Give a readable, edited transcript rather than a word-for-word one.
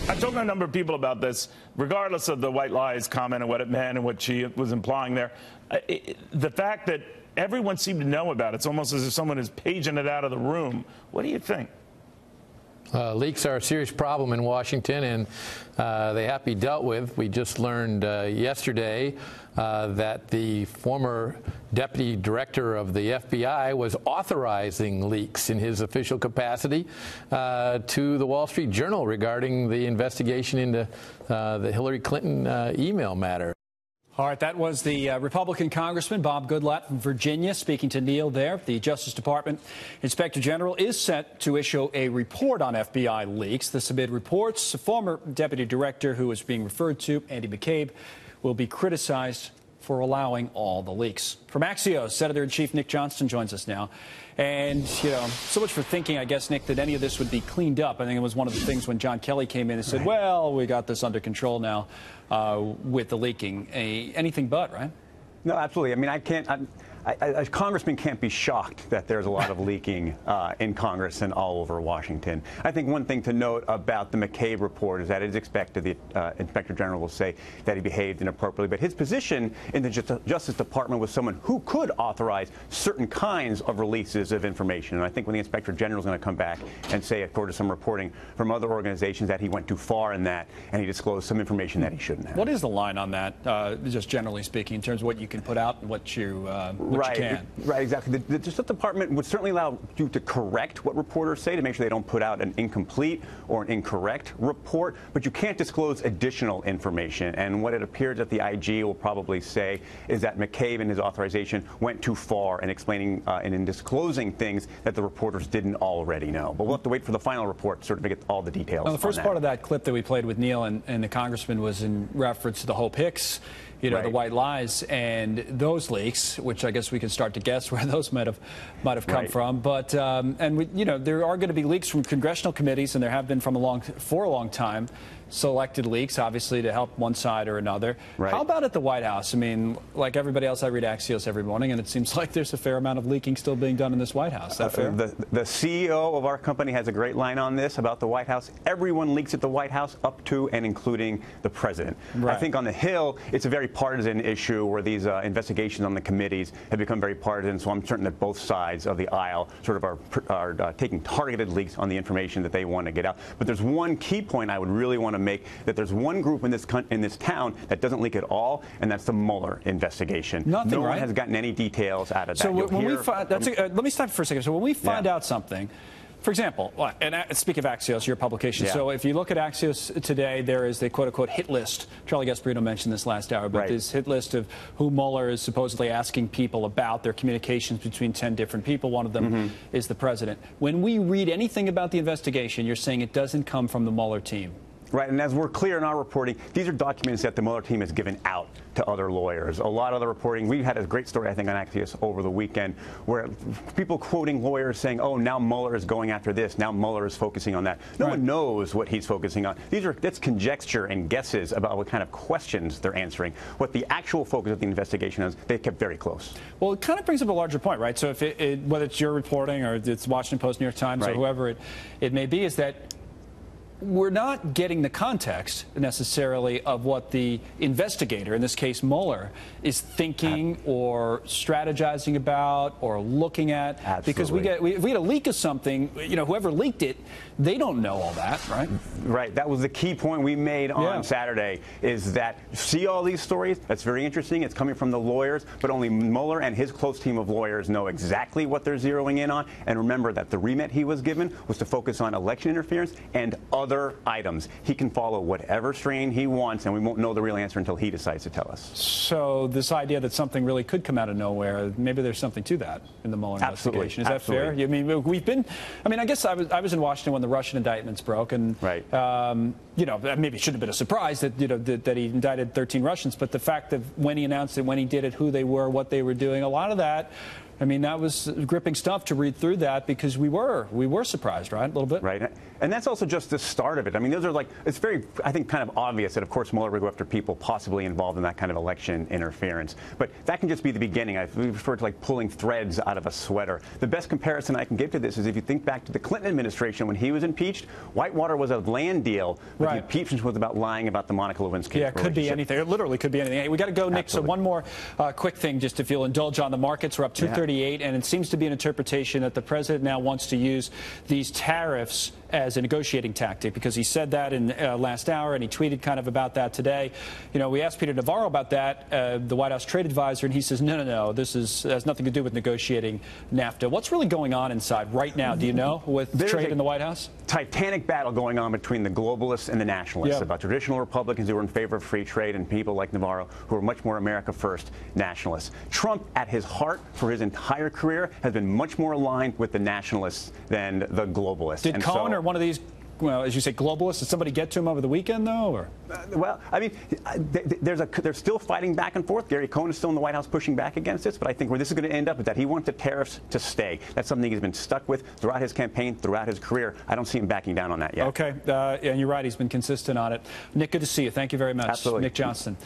I've told a number of people about this, regardless of the white lies comment and what it meant and what she was implying there. The fact that everyone seemed to know about it, it's almost as if someone is paging it out of the room. What do you think? Leaks are a serious problem in Washington, and they have to be dealt with. We just learned yesterday that the former deputy director of the FBI was authorizing leaks in his official capacity to the Wall Street Journal regarding the investigation into the Hillary Clinton email matter. All right, that was the Republican Congressman Bob Goodlatte from Virginia speaking to Neil there. The Justice Department Inspector General is set to issue a report on FBI leaks. The submitted reports, a former deputy director who is being referred to, Andy McCabe, will be criticized for allowing all the leaks. From Axios, Senator-in-Chief Nick Johnston joins us now. And, so much for thinking, I guess, Nick, that any of this would be cleaned up. I think it was one of the things when John Kelly came in and said, well, we got this under control now with the leaking. Anything but, right? No, absolutely. I mean, a congressman can't be shocked that there's a lot of leaking in Congress and all over Washington. I think one thing to note about the McCabe report is that it is expected the Inspector General will say that he behaved inappropriately. But his position in the Justice Department was someone who could authorize certain kinds of releases of information. And I think when the Inspector General is going to come back and say, according to some reporting from other organizations, that he went too far in that and he disclosed some information that he shouldn't have. What is the line on that, just generally speaking, in terms of what you can put out and what you can? Right, exactly. The Justice Department would certainly allow you to correct what reporters say to make sure they don't put out an incomplete or an incorrect report, but you can't disclose additional information. And what it appears that the IG will probably say is that McCabe and his authorization went too far in explaining and in disclosing things that the reporters didn't already know. But we'll have to wait for the final report sort of to get all the details. Now, the first part of that clip that we played with Neil and the congressman was in reference to the Hope Hicks, the white lies and those leaks, which I guess we can start to guess where those might have come from. But there are going to be leaks from congressional committees, and there have been for a long time. Selected leaks, obviously, to help one side or another. How about at the White House? I mean, like everybody else, I read Axios every morning, and it seems like there's a fair amount of leaking still being done in this White House. Is that fair? The CEO of our company has a great line on this about the White House. Everyone leaks at the White House, up to and including the president. I think on the Hill, it's a very partisan issue where these investigations on the committees have become very partisan, so I'm certain that both sides of the aisle sort of are taking targeted leaks on the information that they want to get out. But there's one key point I would really want to make, that there's one group in this town that doesn't leak at all, and that's the Mueller investigation. No one has gotten any details out of that. So when we find, let me stop for a second. So when we find out something, for example, and speak of Axios, your publication. So if you look at Axios today, there is the quote-unquote hit list. Charlie Gasparino mentioned this last hour, but this hit list of who Mueller is supposedly asking people about, their communications between 10 different people. One of them is the president. When we read anything about the investigation, you're saying it doesn't come from the Mueller team. Right, and as we're clear in our reporting, these are documents that the Mueller team has given out to other lawyers. A lot of the reporting, we had a great story, I think, on Axios over the weekend, where people quoting lawyers saying, oh, now Mueller is going after this, now Mueller is focusing on that. No one knows what he's focusing on. That's conjecture and guesses about what kind of questions they're answering. What the actual focus of the investigation is, they kept very close. Well, it kind of brings up a larger point, right? So if whether it's your reporting or it's Washington Post, New York Times, or whoever it may be, is that we're not getting the context necessarily of what the investigator, in this case Mueller, is thinking or strategizing about or looking at. Because if we get a leak of something, whoever leaked it, they don't know all that, right? Right. That was the key point we made on Saturday, is that see all these stories? That's very interesting. It's coming from the lawyers, but only Mueller and his close team of lawyers know exactly what they're zeroing in on. And remember that the remit he was given was to focus on election interference and other items. He can follow whatever strain he wants, and we won't know the real answer until he decides to tell us. So this idea that something really could come out of nowhere, maybe there's something to that in the Mueller investigation. Is that fair? I mean, I guess I was in Washington when the Russian indictments broke, and maybe it shouldn't have been a surprise that that he indicted 13 Russians, but the fact that when he announced it, when he did it, who they were, what they were doing, a lot of that I mean, that was gripping stuff to read through that, because we were surprised, right? A little bit. Right. And that's also just the start of it. I mean, those are like, it's very, I think, kind of obvious that, of course, Mueller would go after people possibly involved in that kind of election interference. But that can just be the beginning. I refer to like pulling threads out of a sweater. The best comparison I can give to this is if you think back to the Clinton administration when he was impeached, Whitewater was a land deal, but the impeachment was about lying about the Monica Lewinsky. Yeah, it could be anything. It literally could be anything. Hey, we got to go, Nick. Absolutely. So one more quick thing, just if you'll indulge on the markets. We're up 238, and it seems to be an interpretation that the president now wants to use these tariffs as a negotiating tactic, because he said that in last hour, and he tweeted kind of about that today. You know, we asked Peter Navarro about that, the White House trade advisor, and he says, no, this has nothing to do with negotiating NAFTA. What's really going on inside right now? Do you know, with trade in the White House? Titanic battle going on between the globalists and the nationalists about traditional Republicans who are in favor of free trade and people like Navarro who are much more America first nationalists. Trump, at his heart, for his entire career, has been much more aligned with the nationalists than the globalists. Did Cohen or one of these, well, as you say, globalists, did somebody get to him over the weekend, though? Or? Well, I mean, they're still fighting back and forth. Gary Cohn is still in the White House pushing back against this, but I think where this is going to end up is that he wants the tariffs to stay. That's something he's been stuck with throughout his campaign, throughout his career. I don't see him backing down on that yet. Okay, and you're right, he's been consistent on it. Nick, good to see you. Thank you very much. Absolutely. Nick Johnston.